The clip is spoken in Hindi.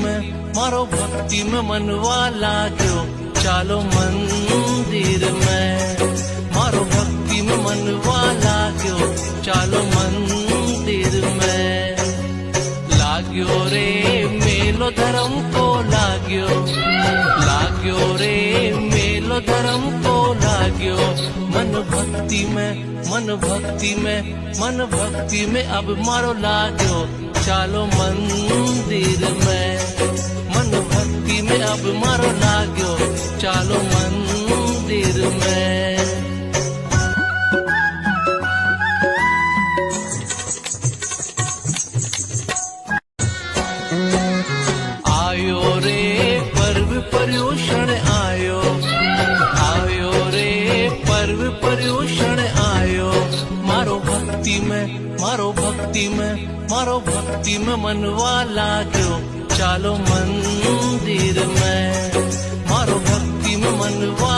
में मारो भक्ति में मनवा लाग्यो चालो मंदिर में मारो भक्ति में मनवा लाग्यो चालो मंदिर में लाग्यो रे मेलो धर्म को लाग्यो रे मेलो धर्म को लाग्यो मन भक्ति में अब मारो लाग्यो चालो मंदिर में मन भक्ति में अब मारो लाग्यो चालो मंदिर में आयो रे पर्व पर्यूषण आयो रे पर्व पर्यूषण आयो मारो भक्ति में मनवा लाग्यो चालो मंदिर में मारो भक्ति में मनवा